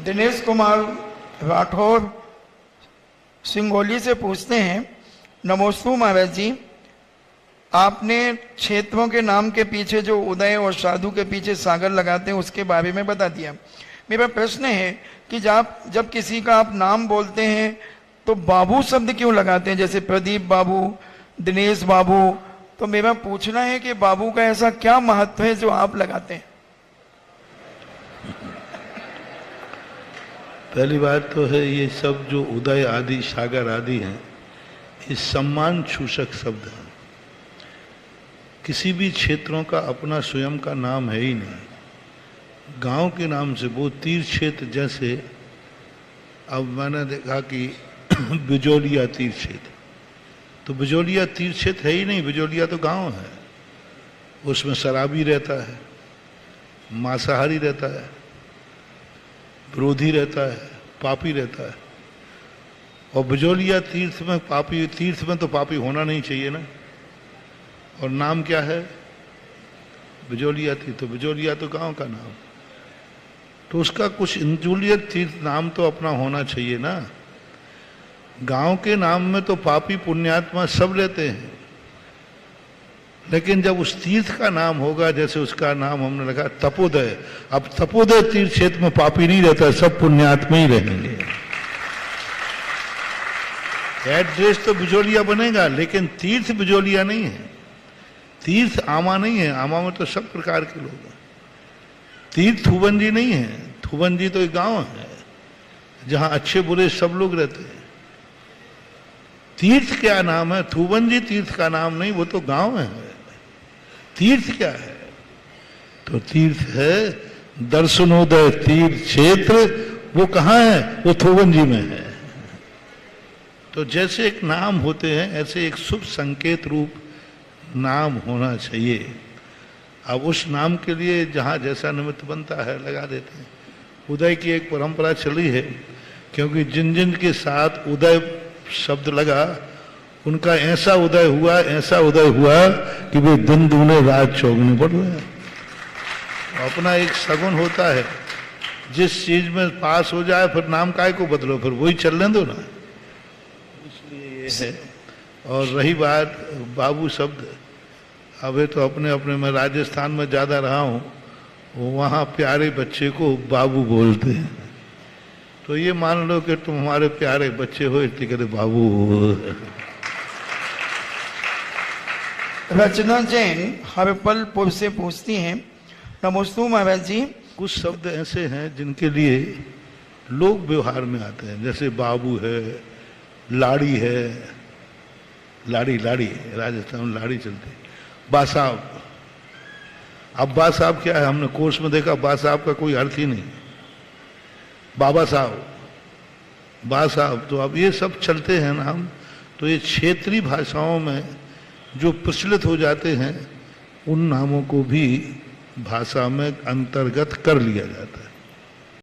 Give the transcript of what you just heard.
दिनेश कुमार राठौर सिंगोली से पूछते हैं, नमोस्तु महाराज जी, आपने क्षेत्रों के नाम के पीछे जो उदय और साधु के पीछे सागर लगाते हैं उसके बारे में बता दिया। मेरा प्रश्न है कि जब किसी का आप नाम बोलते हैं तो बाबू शब्द क्यों लगाते हैं, जैसे प्रदीप बाबू, दिनेश बाबू? तो मेरा पूछना है कि बाबू का ऐसा क्या महत्व है जो आप लगाते हैं? पहली बात तो है, ये सब जो उदय आदि सागर आदि हैं, ये सम्मान सूचक शब्द हैं। किसी भी क्षेत्रों का अपना स्वयं का नाम है ही नहीं। गांव के नाम से वो तीर्थ क्षेत्र, जैसे अब मैंने देखा कि बिजोलिया तीर्थ क्षेत्र, तो बिजोलिया तीर्थ क्षेत्र है ही नहीं, बिजोलिया तो गांव है। उसमें शराबी रहता है, मांसाहारी रहता है, विरोधी रहता है, पापी रहता है। और बिजोलिया तीर्थ में पापी, तीर्थ में तो पापी होना नहीं चाहिए ना। और नाम क्या है? बिजोलिया तीर्थ। तो बिजोलिया तो गांव का नाम, तो उसका कुछ इंजुलियत तीर्थ नाम तो अपना होना चाहिए ना। गांव के नाम में तो पापी पुण्यात्मा सब रहते हैं, लेकिन जब उस तीर्थ का नाम होगा, जैसे उसका नाम हमने रखा तपोदय, अब तपोदय तीर्थ क्षेत्र में पापी नहीं रहता, सब पुण्यात्मा ही रहेंगे। एड्रेस तो बिजोलिया बनेगा, लेकिन तीर्थ बिजोलिया नहीं है। तीर्थ आमा नहीं है, आमा में तो सब प्रकार के लोग हैं। तीर्थ थुवंजी नहीं है, थुवंजी तो एक गांव है जहां अच्छे बुरे सब लोग रहते हैं। तीर्थ क्या नाम है? थुवंजी तीर्थ का नाम नहीं, वो तो गांव है। तीर्थ क्या है? तो तीर्थ है दर्शनोदय तीर्थ क्षेत्र। वो कहाँ है? वो थुवंजी में है। तो जैसे एक नाम होते हैं, ऐसे एक शुभ संकेत रूप नाम होना चाहिए। अब उस नाम के लिए जहाँ जैसा निमित्त बनता है लगा देते हैं। उदय की एक परंपरा चली है, क्योंकि जिन जिन के साथ उदय शब्द लगा, उनका ऐसा उदय हुआ, ऐसा उदय हुआ कि वे दिन दूने रात चौगुने पड़ रहे हैं। अपना एक सगुन होता है, जिस चीज में पास हो जाए फिर नाम काय को बदलो, फिर वही चलने दो ना। इसलिए ये है। और रही बात बाबू शब्द, अभी तो अपने अपने में राजस्थान में ज़्यादा रहा हूँ, वहाँ प्यारे बच्चे को बाबू बोलते हैं। तो ये मान लो कि तुम हमारे प्यारे बच्चे हो, इसलिए कहते बाबू। रचना जैन हरपलपुर से पूछती हैं, नमोस्तु महाराज जी, कुछ शब्द ऐसे हैं जिनके लिए लोग व्यवहार में आते हैं, जैसे बाबू है, लाड़ी है, लाड़ी लाड़ी राजस्थान में लाड़ी चलती है। बासाब, अब बासाब क्या है? हमने कोर्स में देखा बासाब का कोई अर्थ ही नहीं। बाबा साहब, बासाब, तो अब ये सब चलते हैं नाम। तो ये क्षेत्रीय भाषाओं में जो प्रचलित हो जाते हैं, उन नामों को भी भाषा में अंतर्गत कर लिया जाता है।